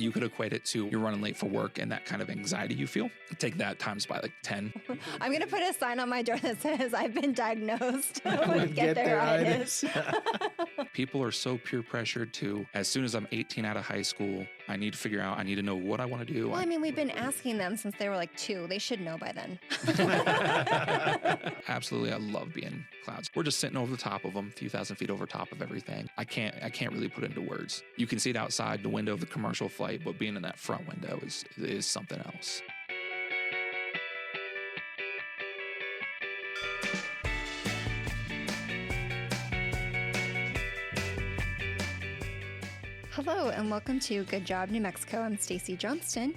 You could equate it to you're running late for work and that kind of anxiety you feel. Take that times by like 10. I'm going to put a sign on my door that says I've been diagnosed with Get-There-Itis. People are so peer pressured to, as soon as I'm 18 out of high school, I need to figure out, I need to know what I want to do. Well, I mean, we've been asking them since they were like 2. They should know by then. Absolutely. I love being clouds. We're just sitting over the top of them, a few thousand feet over top of everything. I can't really put it into words. You can see it outside the window of the commercial flight, but being in that front window is something else. Hello, and welcome to Good Job, New Mexico. I'm Stacy Johnston.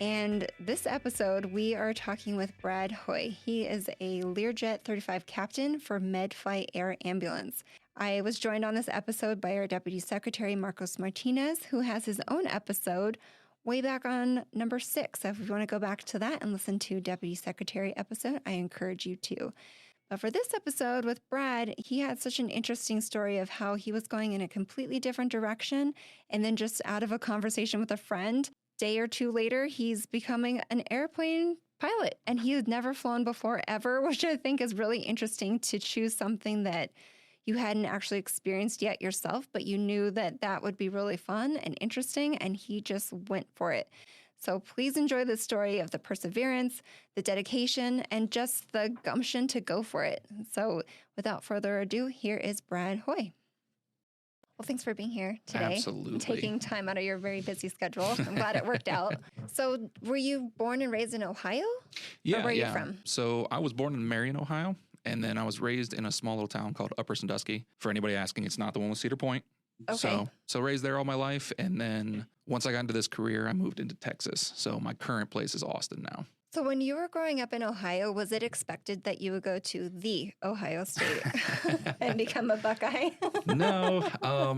And this episode, we are talking with Brad Hoy. He is a Learjet 35 captain for MedFlight Air Ambulance. I was joined on this episode by our Deputy Secretary, Marcos Martinez, who has his own episode way back on number 6. So if you want to go back to that and listen to Deputy Secretary episode, I encourage you to. But for this episode with Brad, he had such an interesting story of how he was going in a completely different direction. And then just out of a conversation with a friend, day or two later, he's becoming an airplane pilot. And he had never flown before ever, which I think is really interesting to choose something that you hadn't actually experienced yet yourself, but you knew that that would be really fun and interesting. And he just went for it. So please enjoy the story of the perseverance, the dedication, and just the gumption to go for it. So without further ado, here is Brad Hoy. Well, thanks for being here today. Absolutely. Taking time out of your very busy schedule. I'm glad it worked out. So were you born and raised in Ohio? Yeah. Or where are you from? So I was born in Marion, Ohio, and then I was raised in a small little town called Upper Sandusky. For anybody asking, it's not the one with Cedar Point. Okay. So raised there all my life. And then once I got into this career, I moved into Texas. So my current place is Austin now. So when you were growing up in Ohio, was it expected that you would go to the Ohio State and become a Buckeye? No,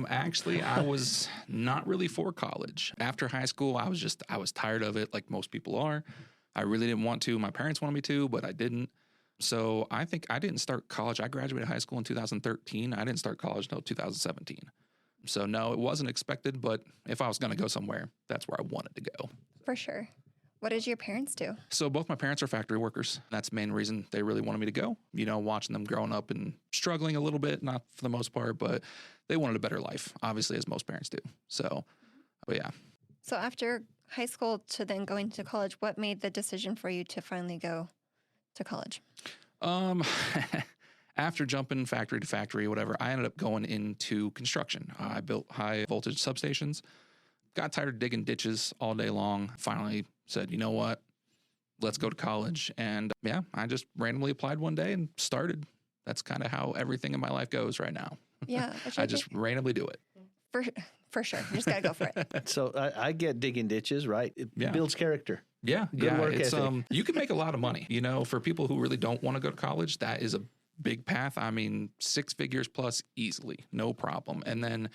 actually, I was not really for college. After high school, I was tired of it like most people are. I really didn't want to. My parents wanted me to, but I didn't. So I think I didn't start college. I graduated high school in 2013. I didn't start college until 2017. So no, it wasn't expected, but if I was going to go somewhere, that's where I wanted to go. For sure. What did your parents do? So both my parents are factory workers. That's the main reason they really wanted me to go. You know, watching them growing up and struggling a little bit, not for the most part, but they wanted a better life, obviously, as most parents do. So, but yeah. So after high school to then going to college, what made the decision for you to finally go to college? After jumping factory to factory, whatever, I ended up going into construction. I built high voltage substations, got tired of digging ditches all day long. Finally said, you know what, let's go to college. And yeah, I just randomly applied one day and started. That's kind of how everything in my life goes right now. Yeah. I just randomly do it. For sure. You just got to go for it. So I get digging ditches, right? It builds character. Yeah. Good work ethic. You can make a lot of money, you know, for people who really don't want to go to college. That is a big path. I mean, 6 figures plus easily, no problem. And then,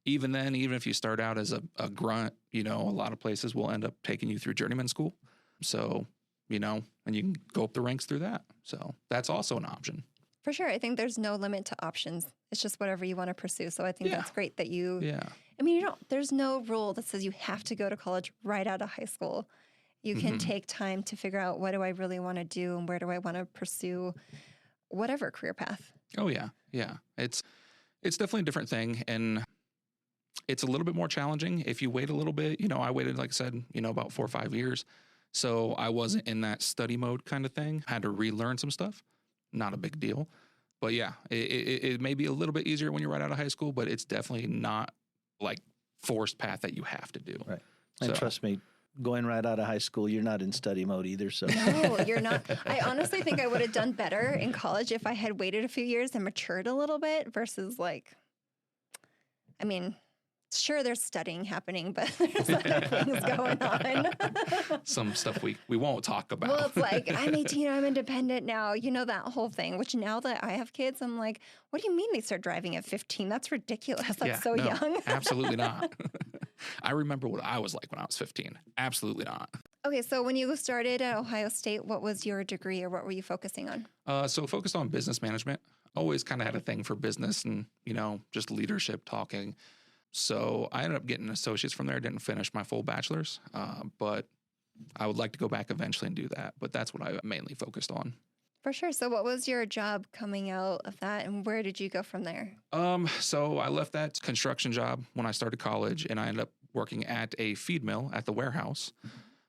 even if you start out as a grunt, you know, a lot of places will end up taking you through journeyman school. So, you know, and you can go up the ranks through that. So that's also an option. For sure. I think there's no limit to options. It's just whatever you want to pursue. So I think that's great that you, I mean, there's no rule that says you have to go to college right out of high school. You can take time to figure out, what do I really want to do and where do I want to pursue whatever career path. Oh yeah. Yeah. It's definitely a different thing. And it's a little bit more challenging if you wait a little bit. You know, I waited, like I said, you know, about 4 or 5 years. So I wasn't in that study mode kind of thing. Had to relearn some stuff. Not a big deal. But yeah, it may be a little bit easier when you're right out of high school, but it's definitely not like forced path that you have to do. Right. And trust me, going right out of high school, you're not in study mode either. So no, you're not. I honestly think I would have done better in college if I had waited a few years and matured a little bit versus I mean, sure, there's studying happening, but there's other things going on. Some stuff we won't talk about. Well, it's like, I'm 18, I'm independent now. You know, that whole thing, which now that I have kids, I'm like, what do you mean they start driving at 15? That's ridiculous. That's young. Absolutely not. I remember what I was like when I was 15. Absolutely not. Okay, so when you started at Ohio State, what was your degree or what were you focusing on? So focused on business management. Always kind of had a thing for business and, you know, just leadership talking. So I ended up getting an associate's from there. Didn't finish my full bachelor's, but I would like to go back eventually and do that. But that's what I mainly focused on. For sure. So what was your job coming out of that, and where did you go from there? So I left that construction job when I started college, and I ended up working at a feed mill at the warehouse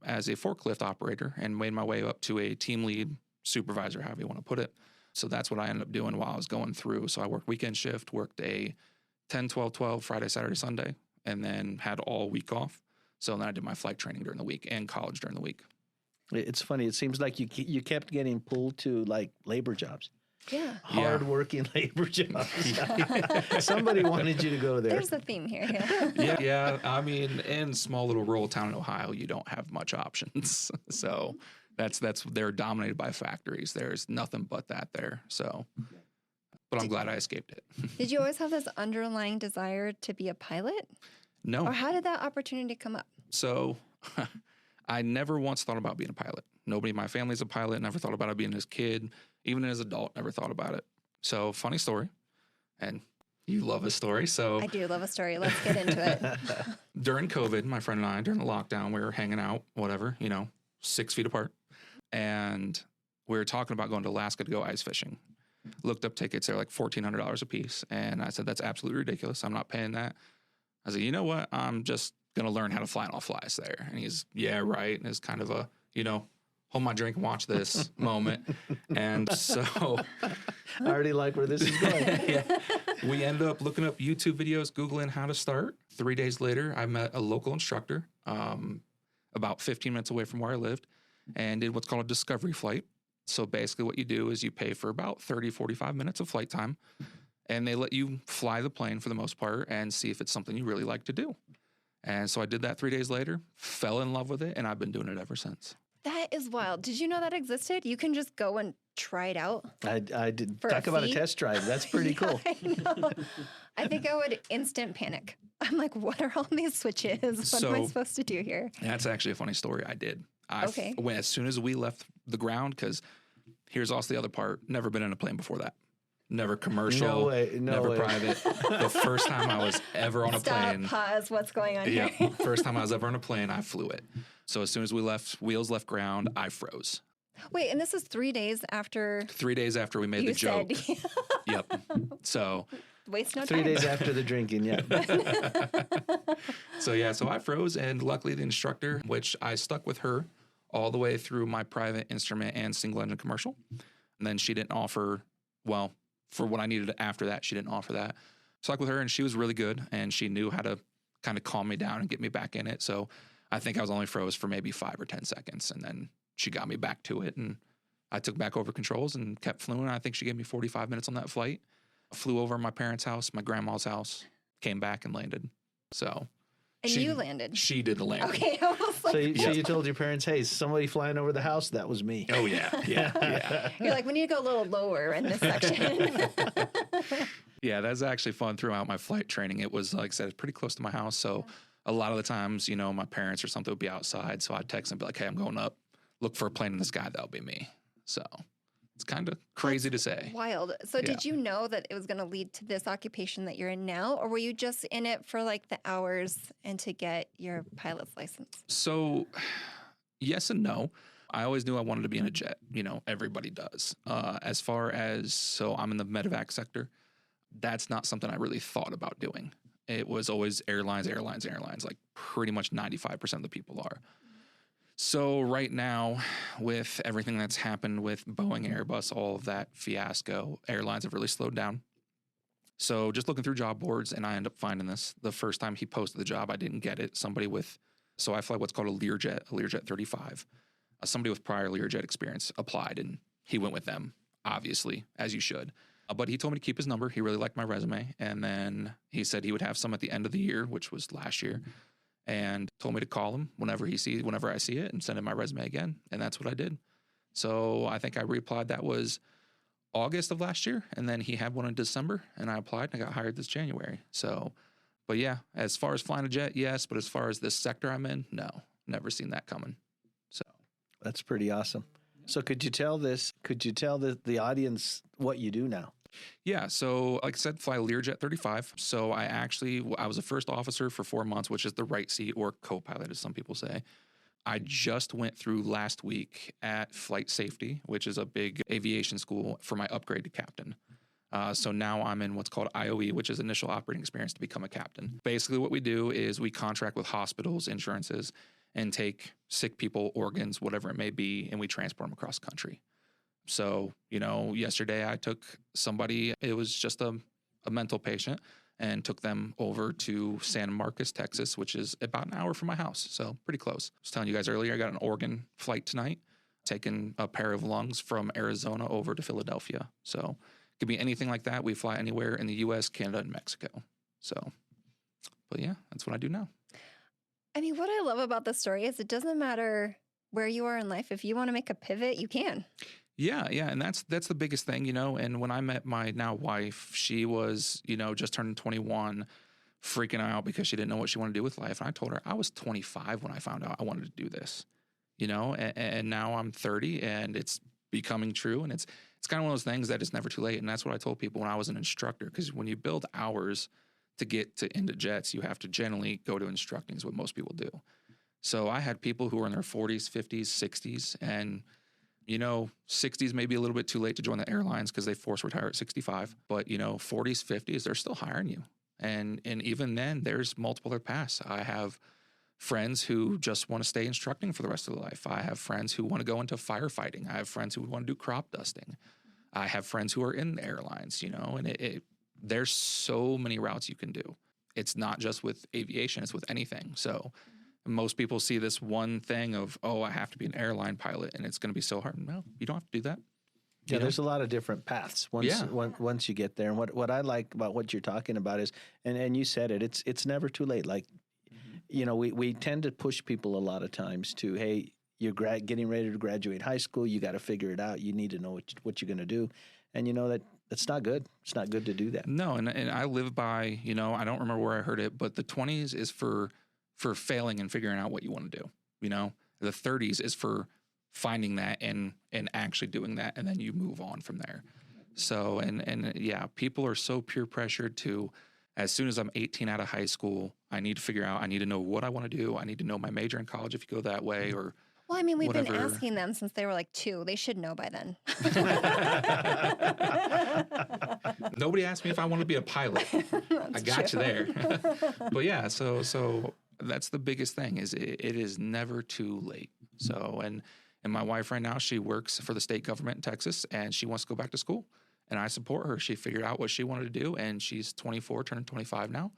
as a forklift operator and made my way up to a team lead supervisor, however you want to put it. So that's what I ended up doing while I was going through. So I worked weekend shift, worked a 10, 12, 12, Friday, Saturday, Sunday, and then had all week off. So then I did my flight training during the week and college during the week. It's funny. It seems like you kept getting pulled to like labor jobs. Yeah. Hard-working labor jobs. Somebody wanted you to go there. There's a theme here. Yeah. I mean, in small little rural town in Ohio, you don't have much options. So that's they're dominated by factories. There's nothing but that there. So, but I'm glad I escaped it. Did you always have this underlying desire to be a pilot? No. Or how did that opportunity come up? So I never once thought about being a pilot. Nobody in my family's a pilot. Never thought about it being as a kid. Even as an adult, never thought about it. So funny story. And you love a story. So I do love a story. Let's get into it. During COVID, my friend and I, during the lockdown, we were hanging out, whatever, 6 feet apart. And we were talking about going to Alaska to go ice fishing. Looked up tickets. They're like $1,400 a piece. And I said, that's absolutely ridiculous. I'm not paying that. I said, you know what? I'm just going to learn how to fly and I'll fly us there. And he's, yeah, right. And it's kind of a, hold my drink and watch this moment. And so I already like where this is going. Yeah. We ended up looking up YouTube videos, Googling how to start. 3 days later, I met a local instructor about 15 minutes away from where I lived and did what's called a discovery flight. So basically what you do is you pay for about 30, 45 minutes of flight time, and they let you fly the plane for the most part and see if it's something you really like to do. And so I did that 3 days later, fell in love with it, and I've been doing it ever since. That is wild. Did you know that existed? You can just go and try it out. I did For talk a about a fee? test drive. That's pretty cool. I know. I think I would instant panic. I'm like, what are all these switches? What am I So- supposed to do here? That's actually a funny story. I did. Okay. When as soon as we left the ground, because here's also the other part. Never been in a plane before that. Never commercial. No way. No never way. private. The first time I was ever on a Stop, plane. pause, what's going on Yeah. here? First time I was ever on a plane, I flew it. So as soon as we left, wheels left ground, I froze. Wait, and this is 3 days after 3 days after we made you the joke. said, Yep. So waste no 3 time. days after the drinking, yeah. So I froze, and luckily the instructor, which I stuck with her all the way through my private instrument and single engine commercial. And then she didn't offer, well, for what I needed after that, she didn't offer that. Stuck with her, and she was really good, and she knew how to kind of calm me down and get me back in it. So I think I was only froze for maybe 5 or 10 seconds, and then she got me back to it, and I took back over controls and kept flying. I think she gave me 45 minutes on that flight. Flew over my parents' house, my grandma's house, came back and landed. So And she- you landed. She did the landing. Okay, I was like, So you told your parents, hey, somebody flying over the house? That was me. Oh, yeah. you're like, we need to go a little lower in this section. Yeah, that's actually fun throughout my flight training. It was, like I said, it's pretty close to my house. So a lot of the times, my parents or something would be outside. So I'd text and be like, hey, I'm going up. Look for a plane in the sky. That'll be me. So it's kind of crazy to say. Wild. So did you know that it was going to lead to this occupation that you're in now, or were you just in it for like the hours and to get your pilot's license? So yes and no. I always knew I wanted to be in a jet. Everybody does. As far as, so I'm in the medevac sector. That's not something I really thought about doing. It was always airlines, like pretty much 95% of the people are. So right now, with everything that's happened with Boeing, Airbus, all of that fiasco, airlines have really slowed down. So just looking through job boards, and I end up finding this. The first time he posted the job, I didn't get it. So I fly what's called a Learjet 35. Somebody with prior Learjet experience applied, and he went with them, obviously, as you should. But he told me to keep his number. He really liked my resume. And then he said he would have some at the end of the year, which was last year, and told me to call him whenever I see it and send him my resume again. And that's what I did. So I think I reapplied. That was August of last year. And then he had one in December, and I applied and I got hired this January. So, but yeah, as far as flying a jet, yes. But as far as this sector I'm in, no, never seen that coming. So That's pretty awesome. So could you tell the audience what you do now? Yeah. So, like I said, fly Learjet 35. So I was a first officer for 4 months, which is the right seat, or co-pilot, as some people say. I just went through last week at flight safety, which is a big aviation school, for my upgrade to captain. So now I'm in what's called IOE, which is initial operating experience to become a captain. Basically, what we do is we contract with hospitals, insurances, and take sick people, organs, whatever it may be, and we transport them across the country. So, yesterday I took somebody, it was just a mental patient, and took them over to San Marcos, Texas, which is about an hour from my house. So pretty close. I was telling you guys earlier, I got an organ flight tonight, taking a pair of lungs from Arizona over to Philadelphia. So it could be anything like that. We fly anywhere in the US, Canada, and Mexico. So, but yeah, that's what I do now. I mean, what I love about this story is it doesn't matter where you are in life. If you want to make a pivot, you can. Yeah. And that's the biggest thing, and when I met my now wife, she was, just turning 21, freaking out because she didn't know what she wanted to do with life. And I told her I was 25 when I found out I wanted to do this, and now I'm 30 and it's becoming true. And it's kind of one of those things that it's never too late. And that's what I told people when I was an instructor, because when you build hours to get into jets, you have to generally go to instructing is what most people do. So I had people who were in their 40s, 50s, 60s, and 60s may be a little bit too late to join the airlines because they force retire at 65. But 40s, 50s, they're still hiring you, and even then, there's multiple other paths. I have friends who just want to stay instructing for the rest of their life. I have friends who want to go into firefighting. I have friends who want to do crop dusting. I have friends who are in the airlines. And there's so many routes you can do. It's not just with aviation; it's with anything. So. Most people see this one thing of, I have to be an airline pilot and it's going to be so hard. No, you don't have to do that. Yeah, there's a lot of different paths once you get there. And what I like about what you're talking about is, and you said it, it's never too late. Like, we tend to push people a lot of times to, hey, you're getting ready to graduate high school. You got to figure it out. You need to know what you're going to do. And that's not good. It's not good to do that. No, and I live by, I don't remember where I heard it, but the 20s is for failing and figuring out what you want to do. The 30s is for finding that and actually doing that. And then you move on from there. So, and yeah, people are so peer pressured to, as soon as I'm 18 out of high school, I need to figure out, I need to know what I want to do. I need to know my major in college if you go that way, or well, I mean, we've whatever. been asking them since they were like 2. They should know by then. Nobody asked me if I want to be a pilot. I got you there. But yeah, so that's the biggest thing is it is never too late. So, and my wife right now, she works for the state government in Texas and she wants to go back to school, and I support her. She figured out what she wanted to do and she's 24, turning 25 now.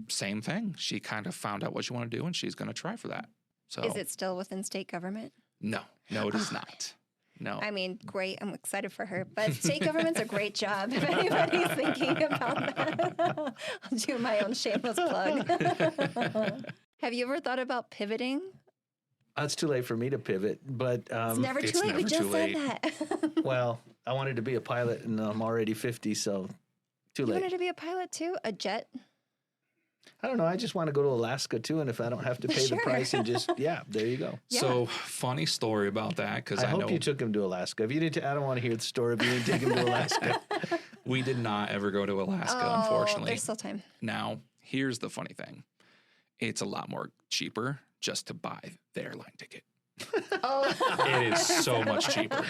Same thing. She kind of found out what she wanted to do and she's going to try for that. So is it still within state government? No, it is not. No. I mean, great. I'm excited for her. But state government's a great job. If anybody's thinking about that, I'll do my own shameless plug. Have you ever thought about pivoting? It's too late for me to pivot, but it's never too late. We just said that. Well, I wanted to be a pilot, and I'm already 50, so too late. You wanted to be a pilot too? A jet? I don't know. I just want to go to Alaska too, and if I don't have to pay the price, and just there you go. Yeah. So funny story about that, because I hope you took him to Alaska. If you didn't, I don't want to hear the story. If you didn't take him to Alaska, we did not ever go to Alaska, unfortunately. There's still time. Now, here's the funny thing: it's a lot more cheaper just to buy the airline ticket. It is so much cheaper.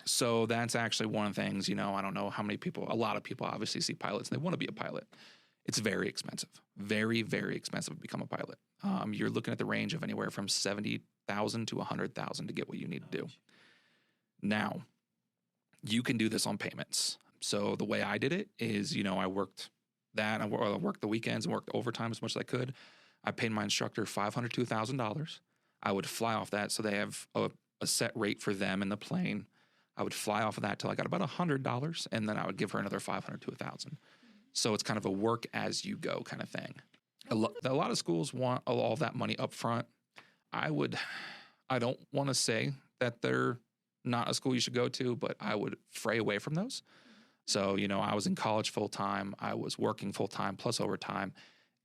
So that's actually one of the things. I don't know how many people. A lot of people obviously see pilots and they want to be a pilot. It's very expensive, very, very expensive to become a pilot. You're looking at the range of anywhere from $70,000 to $100,000 to get what you need to do. Now, you can do this on payments. So the way I did it is, I worked that. I worked the weekends and worked overtime as much as I could. I paid my instructor $500 to $1,000. I would fly off that, so they have a set rate for them in the plane. I would fly off of that till I got about $100, and then I would give her another $500 to $1,000. So it's kind of a work as you go kind of thing. A lot of schools want all that money up front. I don't want to say that they're not a school you should go to, but I would fray away from those. So, I was in college full time. I was working full time plus overtime,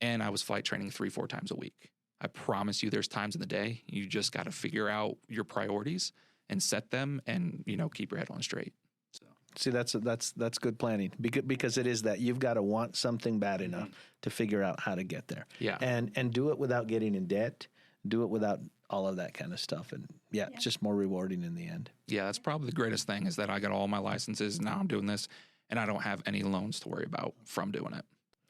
and I was flight training 3-4 times a week. I promise you there's times in the day you just got to figure out your priorities and set them and, keep your head on straight. So See, that's good planning because it is that you've got to want something bad enough to figure out how to get there. Yeah. And do it without getting in debt, do it without all of that kind of stuff. And it's just more rewarding in the end. Yeah, that's probably the greatest thing is that I got all my licenses. Now I'm doing this and I don't have any loans to worry about from doing it.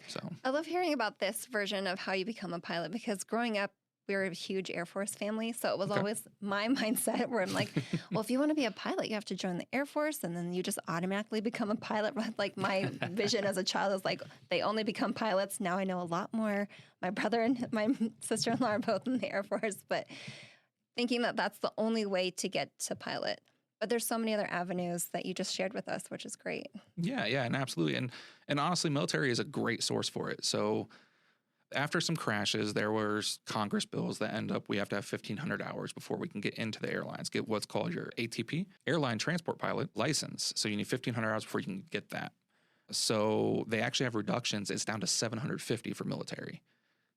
So I love hearing about this version of how you become a pilot because growing up, we were a huge Air Force family. So it was always my mindset where I'm like, well, if you want to be a pilot, you have to join the Air Force and then you just automatically become a pilot. Like my vision as a child is like, they only become pilots. Now I know a lot more. My brother and my sister-in-law are both in the Air Force, but thinking that that's the only way to get to pilot. But there's so many other avenues that you just shared with us, which is great. Yeah, and absolutely. And honestly, military is a great source for it. So after some crashes, there was Congress bills that end up we have to have 1,500 hours before we can get into the airlines, get what's called your ATP, Airline Transport Pilot license. So you need 1,500 hours before you can get that. So they actually have reductions. It's down to 750 for military.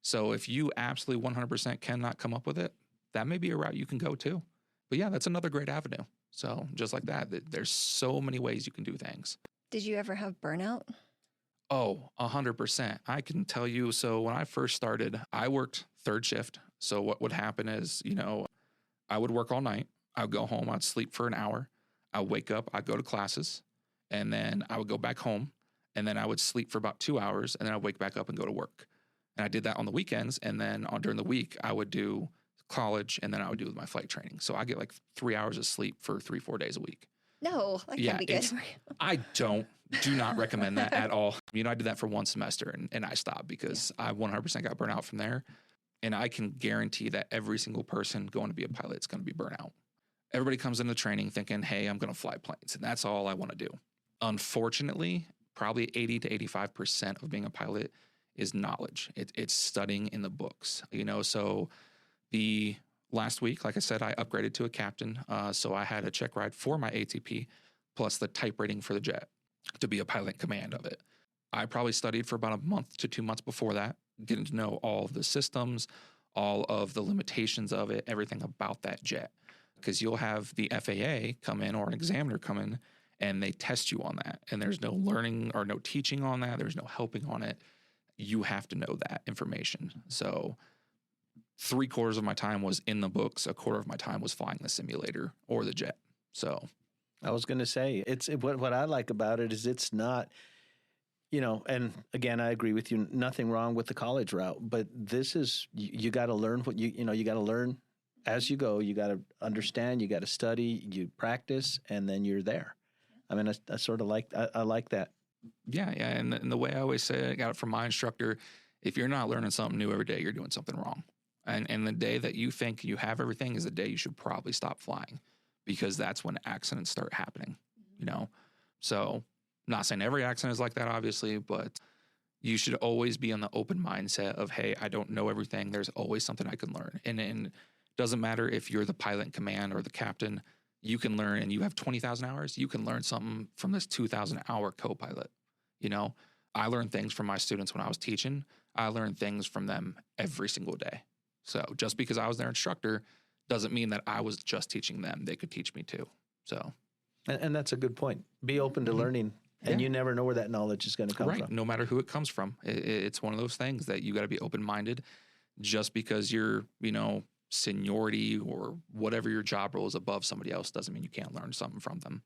So if you absolutely 100% cannot come up with it, that may be a route you can go to. But yeah, that's another great avenue. So just like that, there's so many ways you can do things. Did you ever have burnout? Oh, 100%. I can tell you. So when I first started, I worked third shift. So what would happen is, I would work all night. I would go home. I'd sleep for an hour. I'd wake up. I'd go to classes. And then I would go back home. And then I would sleep for about 2 hours. And then I'd wake back up and go to work. And I did that on the weekends. And then during the week, I would do college. And then I would do my flight training. So I get like 3 hours of sleep for 3-4 days a week. No, that can't be good. I do not recommend that at all. I did that for one semester and I stopped because I 100% got burnt out from there. And I can guarantee that every single person going to be a pilot is going to be burnt out. Everybody comes into training thinking, hey, I'm going to fly planes. And that's all I want to do. Unfortunately, probably 80 to 85% of being a pilot is knowledge. It's studying in the books, so the last week, like I said, I upgraded to a captain. So I had a check ride for my ATP plus the type rating for the jet to be a pilot in command of it. I probably studied for about a month to 2 months before that, getting to know all of the systems, all of the limitations of it, everything about that jet. Because you'll have the FAA come in or an examiner come in and they test you on that. And there's no learning or no teaching on that. There's no helping on it. You have to know that information. So 3/4 of my time was in the books. 1/4 of my time was flying the simulator or the jet. So I was going to say, what I like about it is it's not, and again, I agree with you, nothing wrong with the college route, but this is, you got to learn what you got to learn as you go. You got to understand, you got to study, you practice, and then you're there. I mean, I sort of like, I like that. Yeah. And the way I always say it, I got it from my instructor, if you're not learning something new every day, you're doing something wrong. And the day that you think you have everything is the day you should probably stop flying because that's when accidents start happening, So not saying every accident is like that, obviously, but you should always be on the open mindset of, hey, I don't know everything. There's always something I can learn. And it doesn't matter if you're the pilot in command or the captain, you can learn and you have 20,000 hours. You can learn something from this 2,000-hour co-pilot. I learned things from my students when I was teaching. I learned things from them every single day. So just because I was their instructor doesn't mean that I was just teaching them. They could teach me too. So, and that's a good point. Be open to learning, and you never know where that knowledge is going to come from. No matter who it comes from. It's one of those things that you got to be open-minded. Just because your seniority or whatever your job role is above somebody else doesn't mean you can't learn something from them.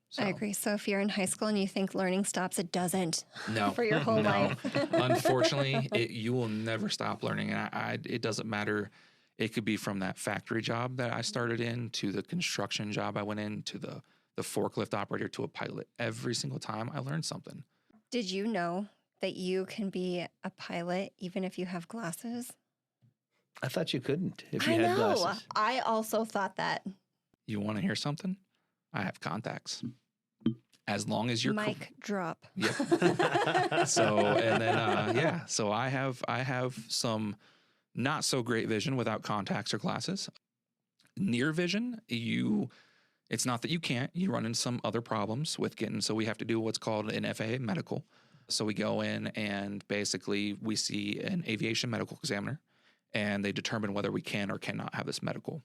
So. I agree. So if you're in high school and you think learning stops, it doesn't. No. For your whole life. Unfortunately, you will never stop learning. And it doesn't matter. It could be from that factory job that I started in to the construction job I went in to the forklift operator to a pilot. Every single time I learned something. Did you know that you can be a pilot even if you have glasses? I thought you couldn't if you had glasses. I also thought that. You want to hear something? I have contacts. As long as you're mic drop. Yep. So and then so I have some not so great vision without contacts or glasses. Near vision, it's not that you can't. You run into some other problems with getting. So we have to do what's called an FAA medical. So we go in and basically we see an aviation medical examiner, and they determine whether we can or cannot have this medical.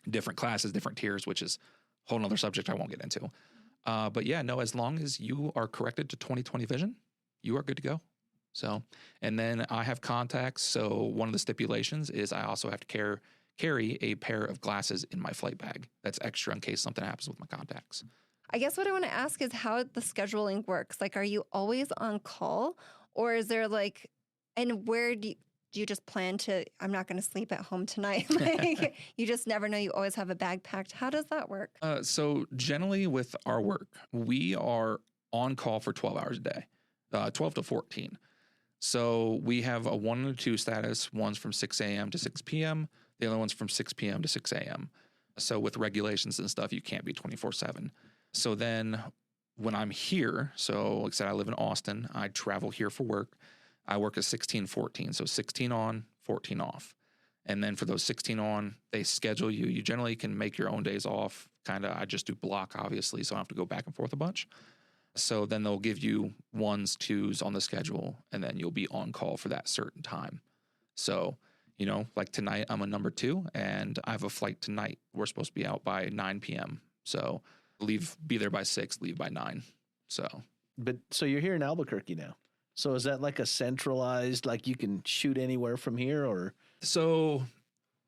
Different classes, different tiers, which is a whole nother subject I won't get into. But yeah, no, as long as you are corrected to 20/20 vision, you are good to go. So, and then I have contacts. So one of the stipulations is I also have to carry a pair of glasses in my flight bag. That's extra in case something happens with my contacts. I guess what I want to ask is how the scheduling works. Like, are you always on call, or is there like, and where do you just plan to, I'm not going to sleep at home tonight? Like, you just never know. You always have a bag packed. How does that work? So generally with our work, we are on call for 12 hours a day, 12 to 14. So we have a 1 and a 2 status. One's from 6 a.m. to 6 p.m. The other one's from 6 p.m. to 6 a.m. So with regulations and stuff, you can't be 24/7. So then when I'm here, so like I said, I live in Austin. I travel here for work. I work a 16-14. So 16 on, 14 off. And then for those 16 on, they schedule you. You generally can make your own days off. I just do block, obviously, so I don't have to go back and forth a bunch. So then they'll give you 1s, 2s on the schedule, and then you'll be on call for that certain time. So, like tonight, I'm a number 2, and I have a flight tonight. We're supposed to be out by 9 p.m. So be there by 6, leave by 9. So you're here in Albuquerque now. So is that like a centralized, like you can shoot anywhere from here, or? So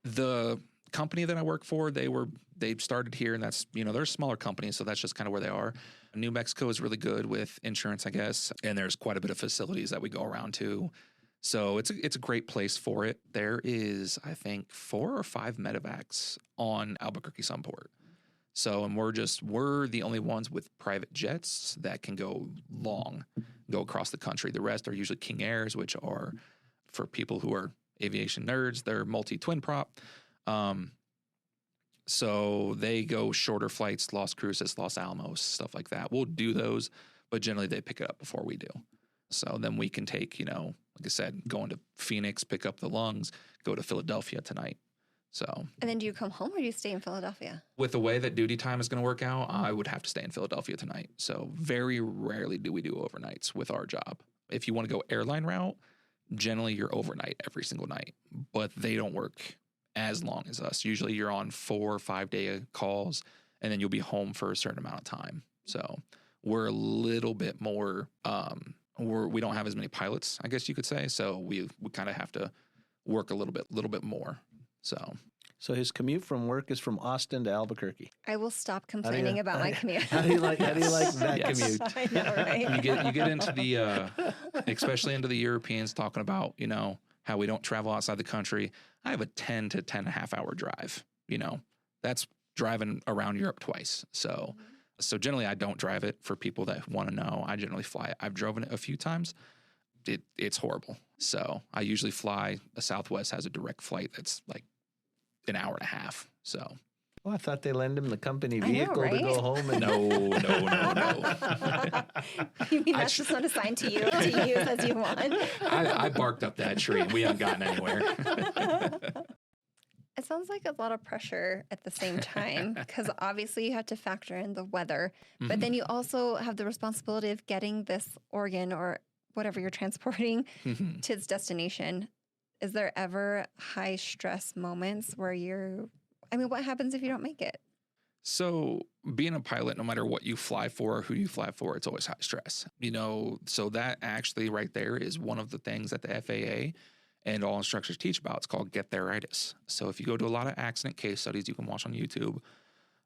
the company that I work for, they started here, and that's, they're a smaller company. So that's just kind of where they are. New Mexico is really good with insurance, I guess. And there's quite a bit of facilities that we go around to. So it's a great place for it. There is, I think, 4 or 5 medevacs on Albuquerque Sunport. So, and we're the only ones with private jets that can go across the country. The rest are usually King Airs, which are for people who are aviation nerds. They're multi-twin prop. So they go shorter flights, Los Cruces, Los Alamos, stuff like that. We'll do those, but generally they pick it up before we do. So then we can take, like I said, going to Phoenix, pick up the lungs, go to Philadelphia tonight. So. And then do you come home or do you stay in Philadelphia? With the way that duty time is going to work out, I would have to stay in Philadelphia tonight. So very rarely do we do overnights with our job. If you want to go airline route, generally you're overnight every single night, but they don't work as long as us. Usually you're on 4 or 5 day calls, and then you'll be home for a certain amount of time. So we're a little bit more, we don't have as many pilots, I guess you could say. So we kind of have to work a little bit more. So his commute from work is from Austin to Albuquerque. I will stop complaining about my commute. How do you like that commute? I know, right? You get into the, especially into the Europeans talking about, how we don't travel outside the country. I have a 10 to 10 and a half hour drive. That's driving around Europe twice. So generally I don't drive it. For people that want to know, I generally fly it. I've driven it a few times. It's horrible. So I usually fly. Southwest has a direct flight that's like an hour and a half. So. Well, I thought they lend him the company vehicle to go home. And No. You mean that's just not assigned to you to use as you want? I barked up that tree. We haven't gotten anywhere. It sounds like a lot of pressure at the same time, because obviously you have to factor in the weather, but then you also have the responsibility of getting this organ or whatever you're transporting to its destination. Is there ever high stress moments where what happens if you don't make it? So being a pilot, no matter what you fly for or who you fly for, it's always high stress. So that actually right there is one of the things that the FAA and all instructors teach about. It's called Get-There-Itis. So if you go to a lot of accident case studies you can watch on YouTube,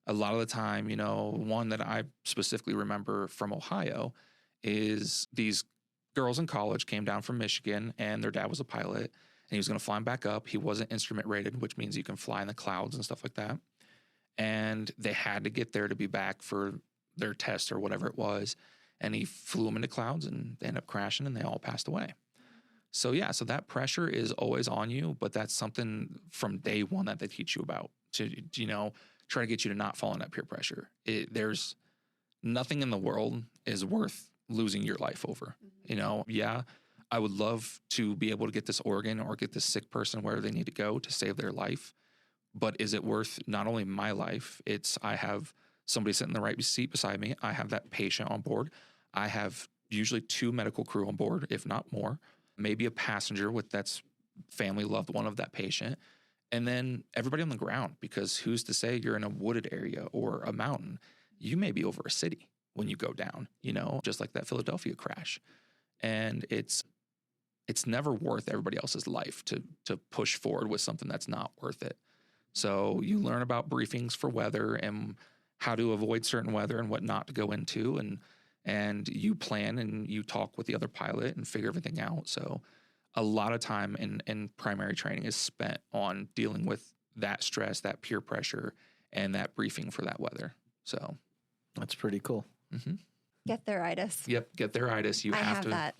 a lot of the time, one that I specifically remember from Ohio is these girls in college came down from Michigan, and their dad was a pilot, and he was going to fly them back up. He wasn't instrument rated, which means you can fly in the clouds and stuff like that. And they had to get there to be back for their test or whatever it was. And he flew them into clouds, and they ended up crashing, and they all passed away. So that pressure is always on you, but that's something from day one that they teach you about to, try to get you to not fall in that peer pressure. There's nothing in the world is worth losing your life over. I would love to be able to get this organ or get this sick person where they need to go to save their life. But is it worth not only my life? I have somebody sitting in the right seat beside me. I have that patient on board. I have usually 2 medical crew on board, if not more, maybe a passenger that's family loved one of that patient. And then everybody on the ground, because who's to say you're in a wooded area or a mountain? You may be over a city. when you go down, just like that Philadelphia crash. And it's never worth everybody else's life to push forward with something that's not worth it. So you learn about briefings for weather and how to avoid certain weather and what not to go into. And you plan and you talk with the other pilot and figure everything out. So a lot of time in primary training is spent on dealing with that stress, that peer pressure, and that briefing for that weather. So that's pretty cool. Mm-hmm. Get-There-Itis. Yep, Get-There-Itis. You I have to. that.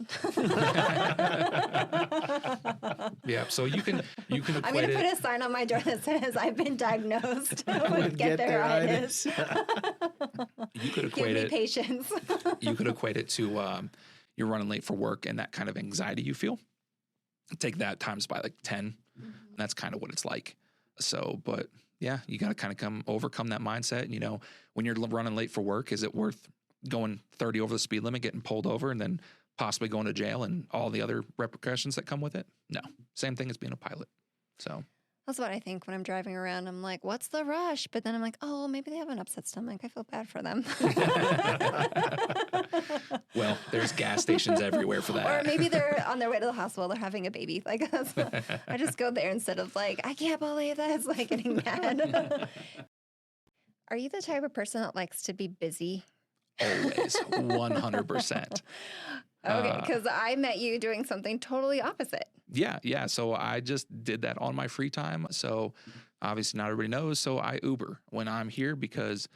Yeah, so you can equate I'm going to put a sign on my door that says I've been diagnosed with Get-There-Itis. You could Give equate me it. patience. You could equate it to you're running late for work and that kind of anxiety you feel. Take that times by like 10. Mm-hmm. That's kind of what it's like. So, but yeah, you got to kind of overcome that mindset. When you're running late for work, is it worth going 30 over the speed limit, getting pulled over, and then possibly going to jail and all the other repercussions that come with it? No. Same thing as being a pilot. So that's what I think when I'm driving around. I'm like, what's the rush? But then I'm like, oh, maybe they have an upset stomach. I feel bad for them. Well, there's gas stations everywhere for that. Or maybe they're on their way to the hospital. They're having a baby. Like, I just go there instead of like, I can't believe this, like getting mad. Are you the type of person that likes to be busy? Always, 100%. Okay, because I met you doing something totally opposite. Yeah. So I just did that on my free time. So obviously not everybody knows. So I Uber when I'm here because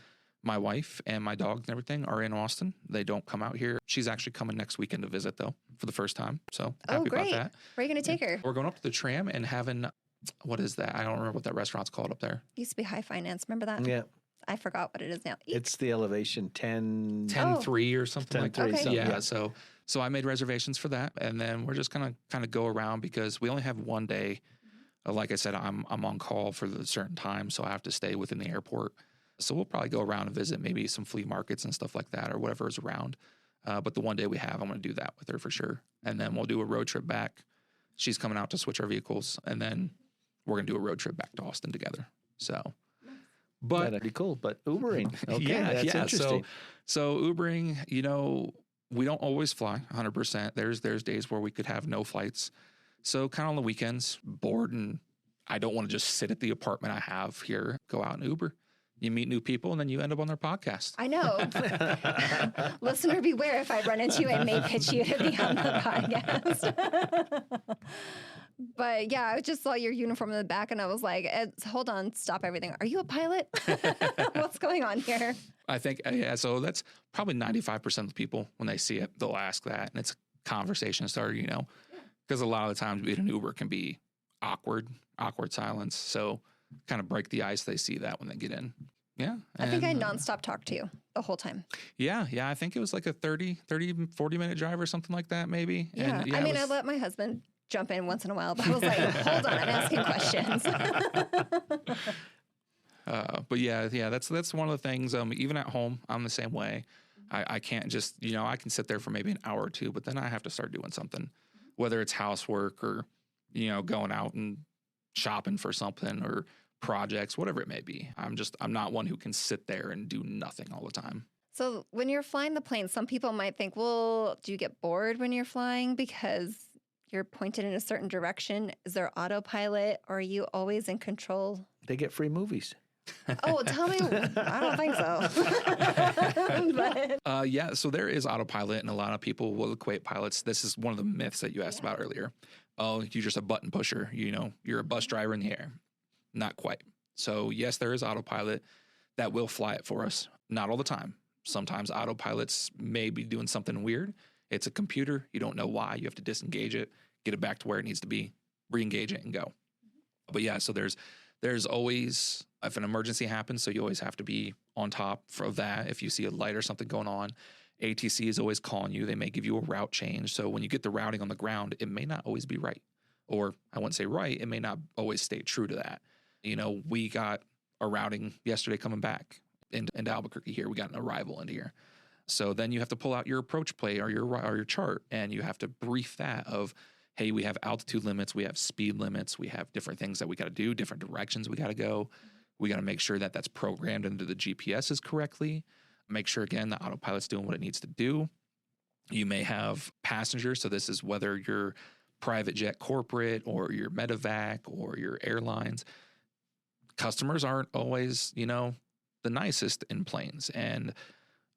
my wife and my dog and everything are in Austin. They don't come out here. She's actually coming next weekend to visit though for the first time. So happy about that. Where are you going to take her? We're going up to the Tram and having, what is that? I don't remember what that restaurant's called up there. Used to be High Finance. Remember that? Yeah. I forgot what it is now. It's the Elevation 10-3 or something like that. Okay. Yeah. So I made reservations for that, and then we're just gonna kind of go around because we only have one day. Like I said, I'm on call for a certain time, so I have to stay within the airport. So we'll probably go around and visit maybe some flea markets and stuff like that, or whatever is around. But the one day we have, I'm gonna do that with her for sure, and then we'll do a road trip back. She's coming out to switch our vehicles, and then we're gonna do a road trip back to Austin together. So. But that'd be cool. But Ubering, okay, that's interesting. So Ubering, we don't always fly 100%. There's days where we could have no flights. So kind of on the weekends, bored, and I don't want to just sit at the apartment I have here. Go out and Uber. You meet new people, and then you end up on their podcast. I know. Listener, beware if I run into you, I may pitch you to be on the podcast. But yeah, I just saw your uniform in the back and I was like, hold on, stop everything. Are you a pilot? What's going on here? I think, yeah, so that's probably 95% of the people, when they see it, they'll ask that. And it's a conversation starter, because a lot of the times being an Uber can be awkward silence. So kind of break the ice. They see that when they get in. Yeah. I think I nonstop talked to you the whole time. Yeah. I think it was like a 40 minute drive or something like that, maybe. Yeah. And, I mean, I let my husband jump in once in a while, but I was like, hold on, I'm asking questions. But yeah, that's one of the things. Even at home, I'm the same way. I can't just, I can sit there for maybe an hour or two, but then I have to start doing something, whether it's housework or, going out and shopping for something or projects, whatever it may be. I'm not one who can sit there and do nothing all the time. So when you're flying the plane, some people might think, well, do you get bored when you're flying because you're pointed in a certain direction? Is there autopilot, or are you always in control? They get free movies. Oh, tell me. I don't think so. Yeah, so there is autopilot, and a lot of people will equate pilots. This is one of the myths that you asked about earlier. Oh, you're just a button pusher. You're a bus driver in the air. Not quite. So yes, there is autopilot that will fly it for us. Not all the time. Sometimes autopilots may be doing something weird. It's a computer. You don't know why. You have to disengage it, get it back to where it needs to be, re-engage it, and go. But yeah, so there's always, if an emergency happens, so you always have to be on top of that. If you see a light or something going on, ATC is always calling you. They may give you a route change. So when you get the routing on the ground, it may not always be right. Or I wouldn't say right, it may not always stay true to that. We got a routing yesterday coming back into Albuquerque here. We got an arrival into here. So then you have to pull out your approach plate or your chart, and you have to brief that of, hey, we have altitude limits, we have speed limits, we have different things that we got to do, different directions we got to go. We got to make sure that that's programmed into the GPSs correctly. Make sure, again, the autopilot's doing what it needs to do. You may have passengers. So this is whether you're private jet corporate or your medevac or your airlines. Customers aren't always, the nicest in planes. And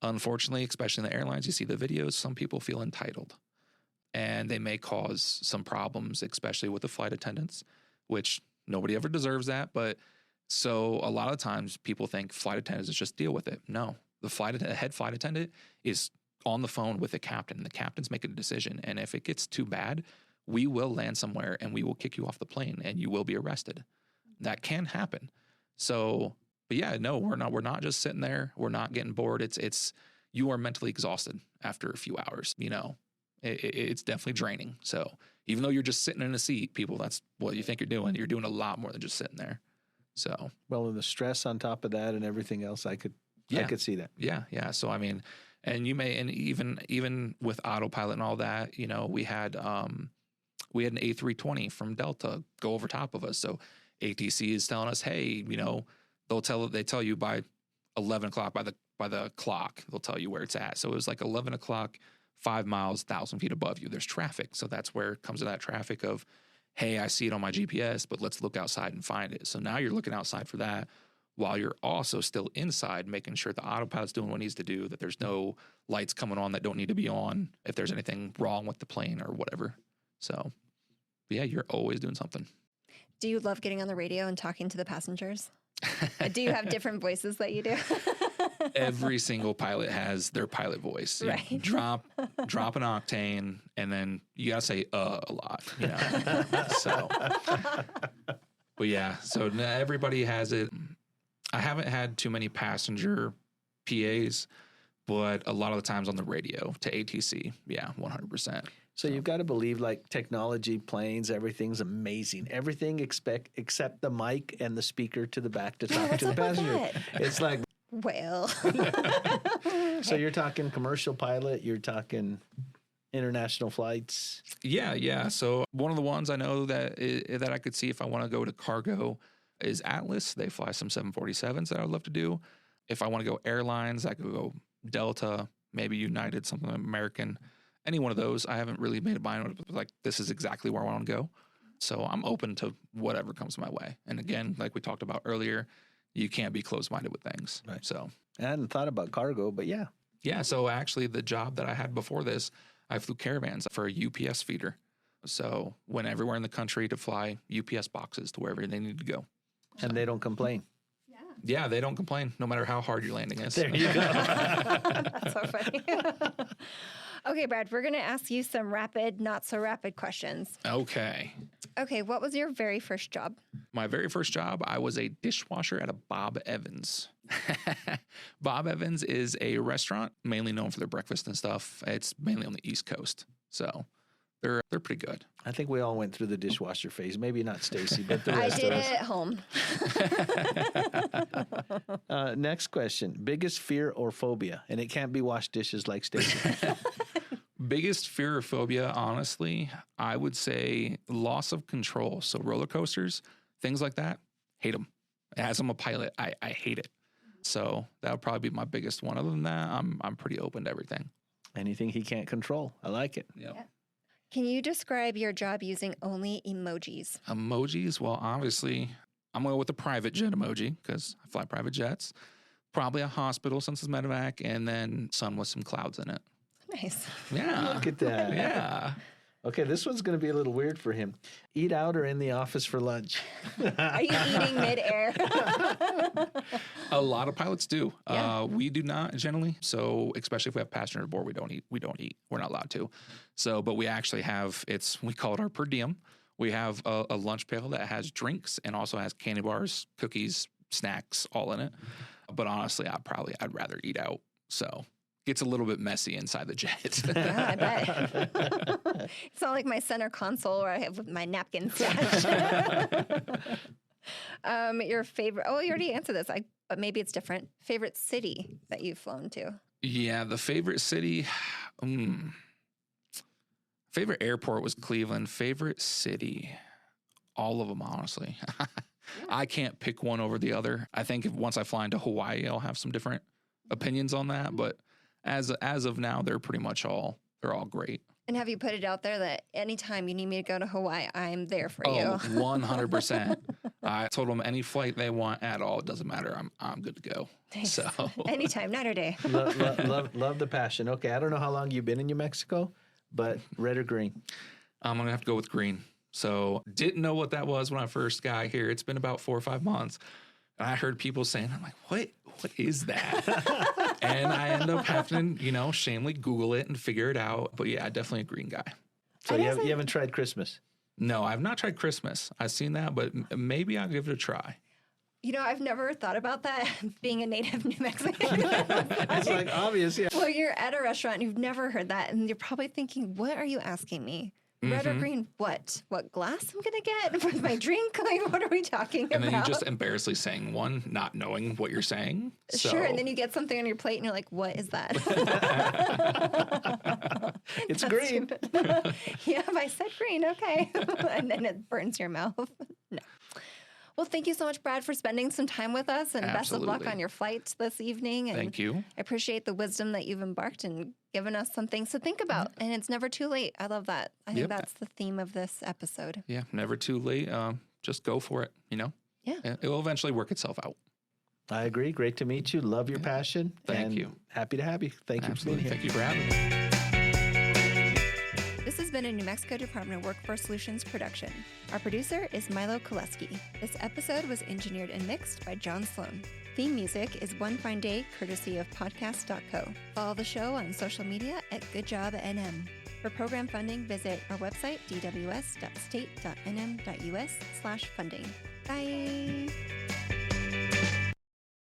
unfortunately, especially in the airlines, you see the videos, some people feel entitled. And they may cause some problems, especially with the flight attendants, which nobody ever deserves that. But so a lot of times people think flight attendants just deal with it. No, the head flight attendant is on the phone with the captain. The captain's making a decision. And if it gets too bad, we will land somewhere and we will kick you off the plane and you will be arrested. That can happen. So, but yeah, no, we're not just sitting there. We're not getting bored. It's you are mentally exhausted after a few hours, it's definitely draining. So even though you're just sitting in a seat, people, that's what you think you're doing. You're doing a lot more than just sitting there. So, well, and the stress on top of that and everything else, I could see that. Yeah. So, I mean, and even with autopilot and all that, we had an A320 from Delta go over top of us. So ATC is telling us, hey, they tell you by 11 o'clock by the clock, they'll tell you where it's at. So it was like 11 o'clock, 5 miles, 1,000 feet above you. There's traffic. So that's where it comes to that traffic of, hey, I see it on my GPS, but let's look outside and find it. So now you're looking outside for that while you're also still inside, making sure the autopilot's doing what it needs to do, that there's no lights coming on that don't need to be on, if there's anything wrong with the plane or whatever. So, yeah, you're always doing something. Do you love getting on the radio and talking to the passengers? Do you have different voices that you do? Every single pilot has their pilot voice. Right. Drop an octane, and then you gotta say a lot. So, but yeah, so everybody has it. I haven't had too many passenger PAs, but a lot of the times on the radio to ATC. Yeah, 100%. So you've got to believe, like, technology, planes, everything's amazing. Everything except the mic and the speaker to the back to talk to the passenger. It's like, well. So you're talking commercial pilot, you're talking international flights. Yeah. So one of the ones I know that I could see if I want to go to cargo is Atlas. They fly some 747s that I would love to do. If I want to go airlines, I could go Delta, maybe United, something American. Any one of those. I haven't really made a mind like this is exactly where I want to go. So I'm open to whatever comes my way. And again, like we talked about earlier, you can't be closed-minded with things. Right. So I hadn't thought about cargo, but yeah. Yeah. So actually the job that I had before this, I flew caravans for a UPS feeder. So went everywhere in the country to fly UPS boxes to wherever they need to go. And they don't complain. Yeah, they don't complain, no matter how hard your landing is. There you go. That's so funny. Okay, Brad, we're going to ask you some rapid, not so rapid questions. Okay. Okay, what was your very first job? My very first job, I was a dishwasher at a Bob Evans. Bob Evans is a restaurant mainly known for their breakfast and stuff. It's mainly on the East Coast. So they're pretty good. I think we all went through the dishwasher phase. Maybe not Stacy, but the rest I of did us. it at home. Next question. Biggest fear or phobia? And it can't be wash dishes like Stacy. Biggest fear or phobia, honestly, I would say loss of control. So roller coasters, things like that, hate them. As I'm a pilot, I hate it. So that would probably be my biggest one. Other than that, I'm pretty open to everything. Anything he can't control. I like it. Yep. Yeah. Can you describe your job using only emojis? Emojis? Well, obviously, I'm going to go with the private jet emoji because I fly private jets. Probably a hospital since it's medevac, and then sun with some clouds in it. Nice. Yeah. Look at that. Yeah. Okay, this one's going to be a little weird for him. Eat out or in the office for lunch? Are you eating midair? A lot of pilots do. Yeah. We do not generally. So especially if we have passengers aboard, we don't eat. We're not allowed to. So, but we actually have, we call it our per diem. We have a lunch pail that has drinks and also has candy bars, cookies, snacks, all in it. But honestly, I'd rather eat out. So gets a little bit messy inside the jet. Yeah, I bet. It's not like my center console where I have my napkin stash. Your favorite, you already answered this, but maybe it's different. Favorite city that you've flown to? Yeah, the favorite city, favorite airport was Cleveland. Favorite city, all of them, honestly. I can't pick one over the other. I think once I fly into Hawaii, I'll have some different opinions on that, but as of now, they're all great. And have you put it out there that anytime you need me to go to Hawaii, I'm there for you? 100%. I told them any flight they want at all, it doesn't matter. I'm good to go. Nice. So anytime, night or day. love the passion. Okay, I don't know how long you've been in New Mexico, but red or green? I'm gonna have to go with green. So didn't know what that was when I first got here. It's been about 4 or 5 months. And I heard people saying, I'm like, what is that? And I end up having to, shamelessly Google it and figure it out. But yeah, definitely a green guy. So you haven't tried Christmas? No, I've not tried Christmas. I've seen that, but maybe I'll give it a try. I've never thought about that, being a native New Mexican. It's like obvious, yeah. Well, you're at a restaurant and you've never heard that. And you're probably thinking, what are you asking me? Red or green? What glass I'm going to get for my drink? Like, what are we talking about? And then you just embarrassingly saying one, not knowing what you're saying. Sure. And then you get something on your plate and you're like, what is that? It's green. Yeah, I said green. Okay. And then it burns your mouth. No. Well, thank you so much, Brad, for spending some time with us, and best of luck on your flight this evening. And thank you. I appreciate the wisdom that you've embarked and given us some things to think about. And it's never too late. I love that. I think that's the theme of this episode. Yeah, never too late. Just go for it, Yeah. It will eventually work itself out. I agree. Great to meet you. Love your passion. Thank you. Happy to have you. Thank you for being here. Thank you for having me. This has been a New Mexico Department of Workforce Solutions production. Our producer is Milo Koleski. This episode was engineered and mixed by John Sloan. Theme music is One Fine Day, courtesy of podcast.co. Follow the show on social media at GoodJobNM. For program funding, visit our website, dws.state.nm.us/funding. Bye.